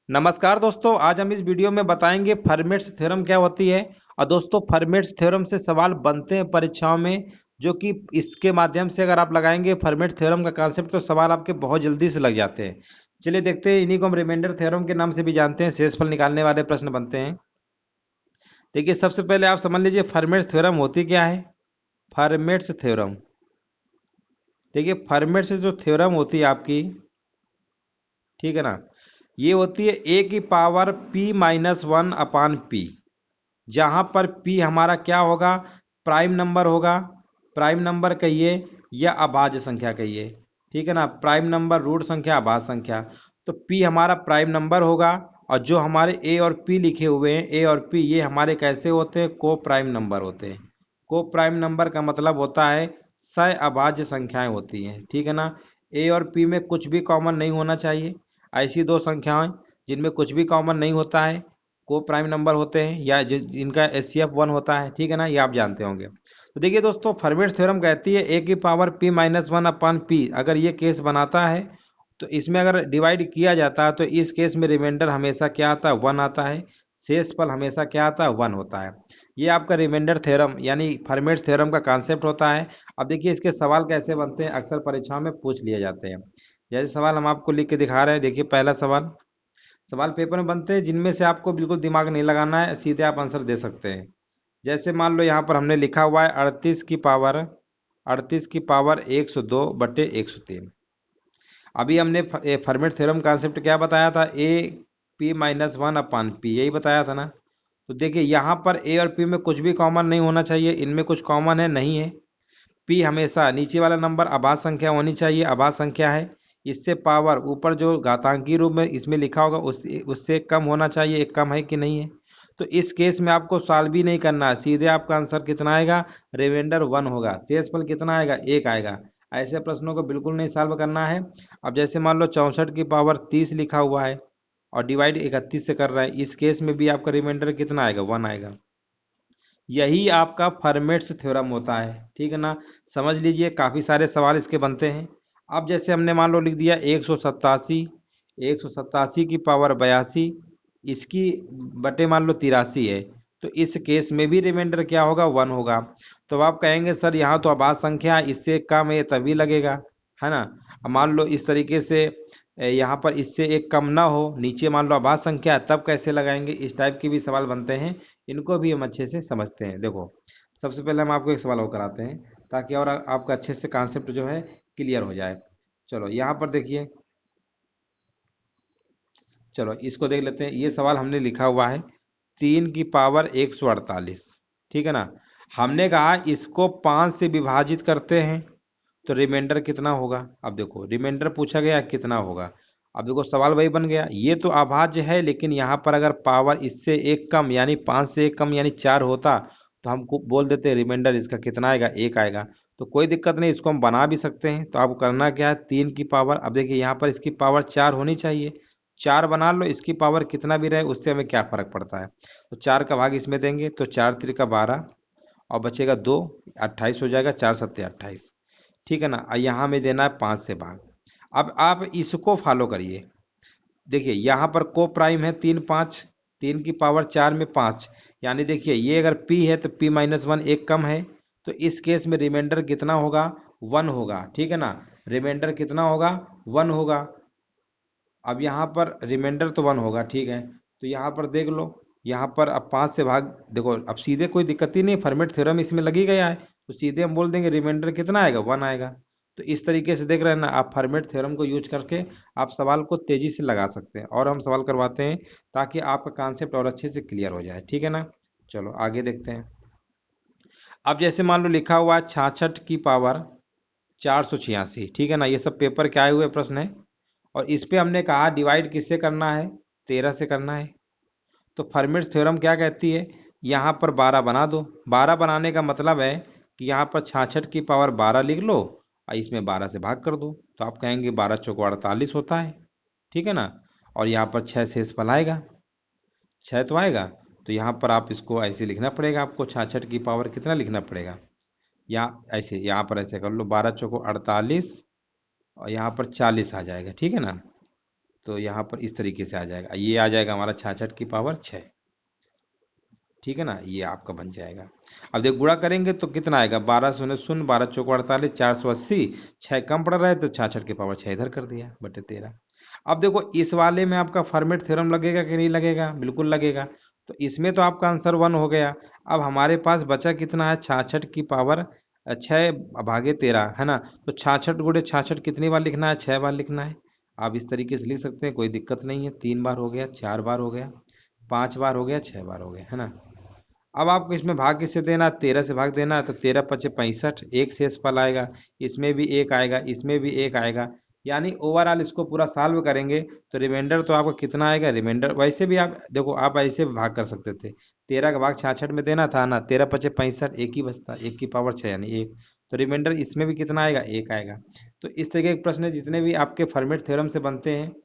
नमस्कार दोस्तों, आज हम इस वीडियो में बताएंगे फर्मेट्स थ्योरम क्या होती है। और दोस्तों, फर्मेट्स थ्योरम से सवाल बनते हैं परीक्षाओं में, जो कि इसके माध्यम से अगर आप लगाएंगे फर्मेट्स थ्योरम का कॉन्सेप्ट तो सवाल आपके बहुत जल्दी से लग जाते हैं। चलिए देखते हैं, इन्हीं को हम रिमाइंडर थ्योरम के नाम से भी जानते हैं। शेषफल निकालने वाले प्रश्न बनते हैं। देखिए, सबसे पहले आप समझ लीजिए फर्मेट्स थ्योरम होती क्या है। फर्मेट्स थ्योरम, देखिए फर्मेट्स जो थ्योरम होती है आपकी, ठीक है ना, ये होती है ए की पावर p-1/p, जहां पर p हमारा क्या होगा, प्राइम नंबर होगा। प्राइम नंबर कहिए या अभाज्य संख्या कहिए, ठीक है ना, प्राइम नंबर, रूट संख्या, अभाज्य संख्या। तो p हमारा प्राइम नंबर होगा। और जो हमारे a और p लिखे हुए हैं, a और p, ये हमारे कैसे होते हैं, को प्राइम नंबर होते हैं। को प्राइम नंबर का मतलब होता है सह अभाज्य संख्याएं होती हैं, ठीक है ना। a और p में कुछ भी कॉमन नहीं होना चाहिए। ऐसी दो संख्याएं जिनमें कुछ भी कॉमन नहीं होता है, को प्राइम नंबर होते हैं, या जिनका एचसीएफ 1 होता है, ठीक है ना, ये आप जानते होंगे। तो देखिए दोस्तों, फर्मेट्स थ्योरम कहती है ए की पावर p-1/p अगर ये केस बनाता है, तो इसमें अगर डिवाइड किया जाता है तो इस केस में रिमाइंडर हमेशा क्या आता है, 1 आता है। शेषफल हमेशा क्या आता है, 1 होता है। ये आपका रिमाइंडर थ्योरम यानी फर्मेट्स थ्योरम का कॉन्सेप्ट होता है। अब देखिए इसके सवाल कैसे बनते हैं, अक्सर परीक्षाओं में पूछ लिए जाते हैं। जैसे सवाल हम आपको लिख के दिखा रहे हैं। देखिए पहला सवाल, सवाल पेपर में बनते हैं जिनमें से आपको बिल्कुल दिमाग नहीं लगाना है, सीधे आप आंसर दे सकते हैं। जैसे मान लो यहाँ पर हमने लिखा हुआ है 38 की पावर 102/103। अभी हमने फर्मेट थ्योरम कॉन्सेप्ट क्या बताया था, ए p-1/p, यही बताया था ना। तो देखिए यहाँ पर ए और पी में कुछ भी कॉमन नहीं होना चाहिए, इनमें कुछ कॉमन है, नहीं है। पी हमेशा नीचे वाला नंबर अभाज्य संख्या होनी चाहिए, अभाज्य संख्या है। इससे पावर ऊपर जो घातांकी रूप में इसमें लिखा होगा उससे उससे कम होना चाहिए, एक कम है कि नहीं है। तो इस केस में आपको सॉल्व भी नहीं करना है, सीधे आपका आंसर कितना आएगा, रिमाइंडर 1 होगा। शेषफल कितना आएगा, 1 आएगा। ऐसे प्रश्नों को बिल्कुल नहीं सॉल्व करना है। अब जैसे मान लो 64 की पावर 30 लिखा हुआ है और डिवाइड 31 से कर रहा है, इस केस में भी आपका रिमाइंडर कितना आएगा, 1 आएगा। यही आपका फर्मेट्स थ्योरम होता है, ठीक है ना। समझ लीजिए काफ़ी सारे सवाल इसके बनते हैं। अब जैसे हमने मान लो लिख दिया 187 इसकी बटे मान लो 83 है, तो इस केस में भी रिमाइंडर क्या होगा, 1 होगा। तो आप कहेंगे सर यहाँ तो अभाज्य संख्या है, इससे कम है तभी लगेगा, है ना। अब मान लो इस तरीके से यहाँ पर इससे एक कम ना हो, नीचे मान लो अभाज्य संख्या है, तब कैसे लगाएंगे, इस टाइप के भी सवाल बनते हैं। इनको भी हम अच्छे से समझते हैं। देखो सबसे पहले हम आपको एक सवाल और कराते हैं, ताकि और आपका अच्छे से कॉन्सेप्ट जो है क्लियर हो जाए। चलो यहाँ पर देखिए, चलो इसको देख लेते हैं। ये सवाल हमने लिखा हुआ है 3 की पावर 148, ठीक है ना। हमने कहा इसको 5 से विभाजित करते हैं तो रिमाइंडर कितना होगा। अब देखो रिमाइंडर पूछा गया कितना होगा। अब देखो सवाल वही बन गया, ये तो अभाज्य है, लेकिन यहाँ पर अगर पावर इससे एक कम यानी 5 से एक कम यानी 4 होता, तो हम बोल देते रिमाइंडर इसका कितना आएगा, 1 आएगा। तो कोई दिक्कत नहीं, इसको हम बना भी सकते हैं। तो आपको करना क्या है, 3 की पावर, अब देखिए यहाँ पर इसकी पावर 4 होनी चाहिए, 4 बना लो, इसकी पावर कितना भी रहे उससे हमें क्या फर्क पड़ता है। तो 4 का भाग इसमें देंगे तो 4×3 = 12 और बचेगा 2, 28 हो जाएगा, 4×7 = 28, ठीक है ना। और यहाँ में देना है 5 से भाग। अब आप इसको फॉलो करिए। देखिए यहाँ पर को प्राइम है 3 5, 3 की पावर 4 में 5, यानी देखिए ये अगर p है तो p-1 एक कम है, तो इस केस में रिमाइंडर कितना होगा, 1 होगा, ठीक है ना। रिमाइंडर कितना होगा, 1 होगा। अब यहाँ पर रिमाइंडर तो 1 होगा, ठीक है। तो यहाँ पर देख लो, यहाँ पर अब 5 से भाग, देखो अब सीधे कोई दिक्कत ही नहीं, फर्मेट थ्योरम इसमें लगी गया है, तो सीधे हम बोल देंगे रिमाइंडर कितना आएगा, 1 आएगा। तो इस तरीके से देख रहे हैं ना, आप फर्मेट थ्योरम को यूज करके आप सवाल को तेजी से लगा सकते हैं। और हम सवाल करवाते हैं ताकि आपका कॉन्सेप्ट और अच्छे से क्लियर हो जाए, ठीक है ना। चलो आगे देखते हैं। अब जैसे मान लो लिखा हुआ है 66 की पावर 486, ठीक है ना। ये सब पेपर के आए हुए प्रश्न है। और इस पे हमने कहा डिवाइड किससे करना है, 13 से करना है। तो फर्मेट्स थ्योरम क्या कहती है, यहाँ पर 12 बना दो। 12 बनाने का मतलब है कि यहाँ पर 66 की पावर 12 लिख लो और इसमें 12 से भाग कर दो, तो आप कहेंगे 12×4 = 48 होता है, ठीक है ना। और यहाँ पर 6 शेषफल आएगा, 6 तो आएगा। तो यहाँ पर आप इसको ऐसे लिखना पड़ेगा, आपको 66 की पावर कितना लिखना पड़ेगा, यहाँ ऐसे, यहाँ पर ऐसे कर लो, 12×4 = 48 और यहाँ पर 40 आ जाएगा, ठीक है ना। तो यहाँ पर इस तरीके से आ जाएगा, ये आ जाएगा हमारा 66 की पावर 6। ठीक है ना, ये आपका बन जाएगा। अब देखो गुणा करेंगे तो कितना आएगा, 12 शून्य शून्य, 12 चौक 48, 480, 6 कम पड़ रहा है तो 66 की पावर 6 इधर कर दिया बटे 13। अब देखो इस वाले में आपका फर्मेट थ्योरम लगेगा कि नहीं लगेगा, बिल्कुल लगेगा। तो इसमें तो आपका आंसर 1 हो गया। अब हमारे पास बचा कितना है, 66 की पावर 6 भागे 13 है ना। तो 66 गुणे 66 कितनी बार लिखना है, 6 बार लिखना है। आप इस तरीके से लिख सकते हैं, कोई दिक्कत नहीं है। 3 बार हो गया, 4 बार हो गया, 5 बार हो गया, 6 बार हो गया, है ना। अब आपको इसमें भाग किससे देना है, 13 से भाग देना है। तो 13 पचे 65, एक शेषफल आएगा, इसमें भी एक आएगा, इसमें भी एक आएगा। यानी ओवरऑल इसको पूरा सॉल्व करेंगे तो रिमाइंडर तो आपको कितना आएगा, रिमाइंडर वैसे भी आप देखो, आप ऐसे भी भाग कर सकते थे। 13 का भाग 66 में देना था ना, 13 पचे 65, एक ही बचता, एक की पावर 6 यानी एक। तो रिमाइंडर इसमें भी कितना आएगा, एक आएगा। तो इस तरीके के प्रश्न जितने भी आपके फॉर्मेट थ्योरम से बनते हैं,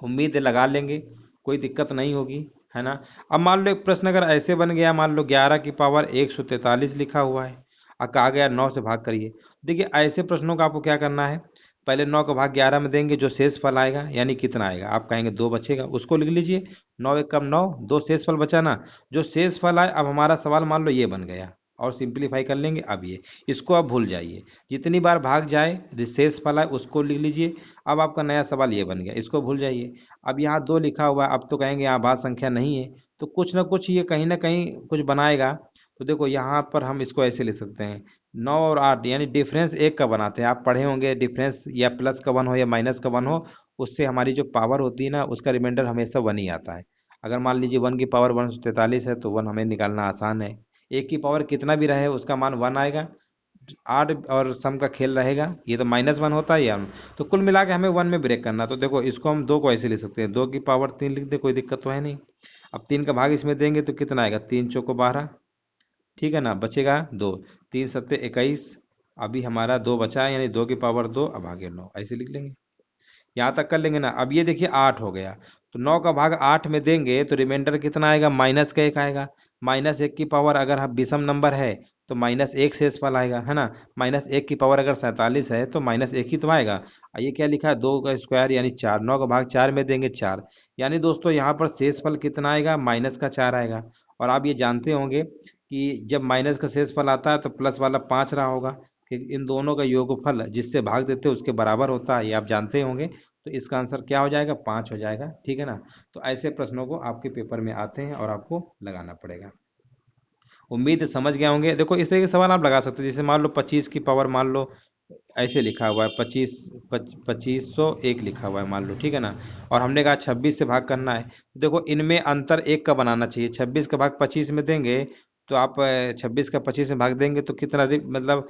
उम्मीद है लगा लेंगे, कोई दिक्कत नहीं होगी, है ना। अब मान लो एक प्रश्न अगर ऐसे बन गया, मान लो 11 की पावर 143 लिखा हुआ है और कहा गया 9 से भाग करिए। देखिए ऐसे प्रश्नों का आपको क्या करना है, पहले 9 का भाग 11 में देंगे, जो शेष फल आएगा यानी कितना आएगा, आप कहेंगे 2 बचेगा, उसको लिख लीजिए। 9 एक कम 9, 2 शेष फल बचा ना, जो शेष फल आए। अब हमारा सवाल मान लो ये बन गया, और सिंपलीफाई कर लेंगे। अब ये इसको आप भूल जाइए, जितनी बार भाग जाए शेष फल आए उसको लिख लीजिए। अब आपका नया सवाल ये बन गया, इसको भूल जाइए। अब यहाँ 2 लिखा हुआ है, अब तो कहेंगे यहाँ भाग संख्या नहीं है, तो कुछ ना कुछ ये कहीं ना कहीं कुछ बनाएगा। तो देखो यहाँ पर हम इसको ऐसे लिख सकते हैं, 9 और 8 यानी डिफरेंस एक का बनाते हैं। आप पढ़े होंगे डिफरेंस या प्लस का 1 हो या माइनस का 1 हो, उससे हमारी जो पावर होती है ना, उसका रिमाइंडर हमेशा 1 ही आता है। अगर मान लीजिए 1 की पावर 143 है तो 1 हमें निकालना आसान है। एक की पावर कितना भी रहे उसका मान 1 आएगा। 8 और सम का खेल रहेगा, ये तो -1 होता है या। तो कुल मिला के हमें 1 में ब्रेक करना। तो देखो इसको हम 2 को ऐसे लिख सकते हैं, 2 की पावर 3 लिख दे, कोई दिक्कत तो है नहीं। अब 3 का भाग इसमें देंगे तो कितना आएगा, 3 चौको 12, ठीक है ना, बचेगा 2, 3 सत्ते 21। अभी हमारा 2 बचा है, यानी 2 की पावर 2, अब आगे 9 ऐसे लिख लेंगे। यहाँ तक कर लेंगे ना। अब ये देखिए 8 हो गया, तो 9 का भाग 8 में देंगे तो रिमाइंडर कितना आएगा, -1 आएगा। -1 की पावर अगर हम विषम नंबर है तो -1 शेषफल आएगा, है ना। -1 की पावर अगर 47 है तो -1 ही तो आएगा। ये क्या लिखा है, 2 का स्क्वायर यानी 4, 9 का भाग 4 में देंगे 4। यानी दोस्तों यहाँ पर शेषफल कितना आएगा, -4 आएगा। और आप ये जानते होंगे कि जब माइनस का शेषफल आता है तो प्लस वाला 5 रहा होगा, कि इन दोनों का योगफल जिससे भाग देते हैं उसके बराबर होता है, ये आप जानते होंगे। तो इसका आंसर क्या हो जाएगा, 5 हो जाएगा, ठीक है ना। तो ऐसे प्रश्नों को आपके पेपर में आते हैं और आपको लगाना पड़ेगा। उम्मीद है समझ गए होंगे। देखो इस तरह के सवाल आप लगा सकते हैं, जैसे मान लो 25 की पावर, मान लो ऐसे लिखा हुआ है 2501 लिखा हुआ है मान लो, ठीक है ना। और हमने कहा 26 से भाग करना है, तो देखो इनमें अंतर 1 का बनाना चाहिए। 26 का भाग 25 में देंगे तो आप 26 का 25 में भाग देंगे तो कितना मतलब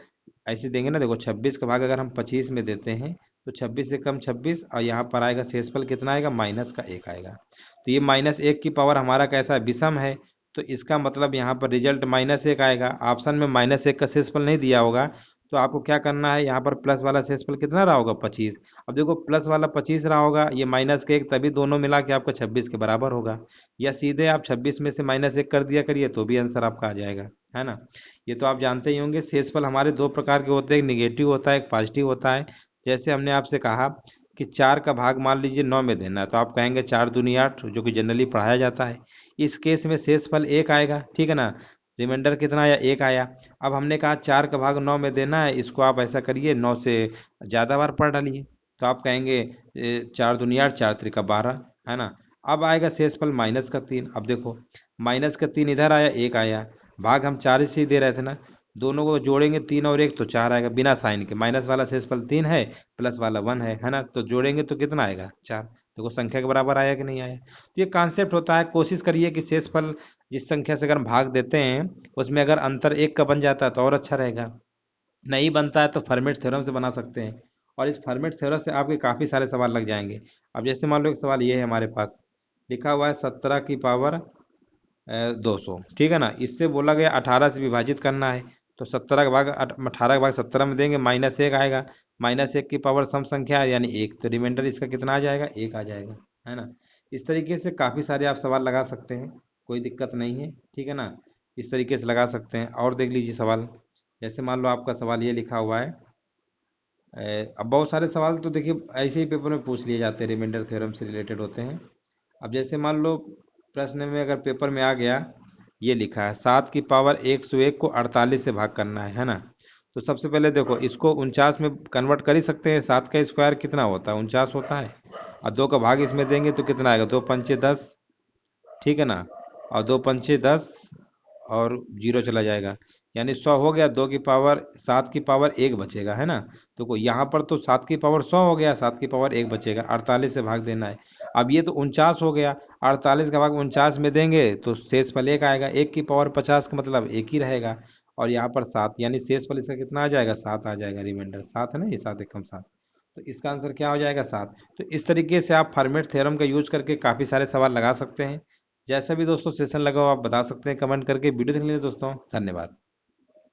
ऐसे देंगे ना। देखो 26 का भाग अगर हम 25 में देते हैं तो 26 से कम 26, और यहाँ पर आएगा शेषफल कितना आएगा, -1 आएगा। तो ये -1 की पावर हमारा कैसा है, विषम है। तो इसका मतलब यहाँ पर रिजल्ट -1 आएगा। ऑप्शन में -1 का शेषफल नहीं दिया होगा, तो आपको क्या करना है, यहाँ पर प्लस वाला शेषफल कितना रहा होगा, 25। अब देखो प्लस वाला 25 रहा होगा, ये -1, तभी दोनों मिला के आपका 26 के बराबर होगा। या सीधे आप 26 में से -1 कर दिया करिए तो भी आंसर आपका आ जाएगा, है ना। ये तो आप जानते ही होंगे, शेषफल हमारे 2 प्रकार के होते हैं, एक निगेटिव होता है, एक पॉजिटिव होता है। जैसे हमने आपसे कहा कि 4 का भाग मान लीजिए 9 में देना है, तो आप कहेंगे 4 दूनी 8, जो कि जनरली पढ़ाया जाता है। इस केस में शेषफल 1 आएगा, ठीक है ना। रिमाइंडर कितना आया, 1 आया। अब हमने कहा 4 का भाग 9 में देना है, इसको आप ऐसा करिए 9 से ज़्यादा बार पढ़ डालिए। तो आप कहेंगे 4 दूनी 8, 4 त्रिका 12, है ना। अब आएगा शेषफल -3। अब देखो -3 इधर आया, 1 आया, भाग हम 4 से ही दे रहे थे ना। दोनों को जोड़ेंगे 3 और 1 तो 4 आएगा, बिना साइन के। माइनस वाला शेषफल 3 है, प्लस वाला 1 है ना। तो जोड़ेंगे तो कितना आएगा, 4। देखो संख्या के बराबर आया कि नहीं आया। तो ये कॉन्सेप्ट होता है। कोशिश करिए कि शेषफल जिस संख्या से अगर हम भाग देते हैं उसमें अगर अंतर 1 का बन जाता है तो और अच्छा रहेगा। नहीं बनता है तो फॉर्मेट थ्योरम से बना सकते हैं, और इस फॉर्मेट थ्योरम से आपके काफ़ी सारे सवाल लग जाएंगे। अब जैसे मान लो एक सवाल ये है, हमारे पास लिखा हुआ है 17 की पावर 200, ठीक है ना। इससे बोला गया 18 से विभाजित करना है। तो 17 का भाग 18 का भाग 17 में देंगे, -1 आएगा। -1 की पावर सम संख्या है यानी 1, तो रिमाइंडर इसका कितना आ जाएगा, 1 आ जाएगा, है ना। इस तरीके से काफ़ी सारे आप सवाल लगा सकते हैं, कोई दिक्कत नहीं है, ठीक है ना। इस तरीके से लगा सकते हैं। और देख लीजिए सवाल, जैसे मान लो आपका सवाल ये लिखा हुआ है अब बहुत सारे सवाल तो देखिए ऐसे ही पेपर में पूछ लिए जाते हैं, रिमाइंडर थ्योरम से रिलेटेड होते हैं। अब जैसे मान लो प्रश्न में अगर पेपर में आ गया, ये लिखा है 7 की पावर 101 को 48 से भाग करना है ना। तो सबसे पहले देखो इसको 49 में कन्वर्ट कर ही सकते हैं। 7 का स्क्वायर कितना होता है, 49 होता है। और 2 का भाग इसमें देंगे तो कितना आएगा, 2 पंचे 10, ठीक है ना। और 2 पंचे 10 और जीरो चला जाएगा, यानी 100 हो गया। 7 की पावर 1 बचेगा, है ना। तो यहाँ पर तो 7 की पावर 100 हो गया, 7 की पावर 1 बचेगा, 48 से भाग देना है। अब ये तो 49 हो गया, 48 का भाग 49 में देंगे तो शेष फल 1 आएगा। 1 की पावर 50 का मतलब 1 ही रहेगा। और यहाँ पर 7, यानी शेष फल इसका कितना आ जाएगा, 7 आ जाएगा। रिमाइंडर 7 है ना, ये 7 एकम 7, तो इसका आंसर क्या हो जाएगा, 7। तो इस तरीके से आप फॉर्मेट थ्योरम का यूज करके काफ़ी सारे सवाल लगा सकते हैं। जैसा भी दोस्तों सेशन लगा हो आप बता सकते हैं कमेंट करके। वीडियो देखने के लिए दोस्तों धन्यवाद।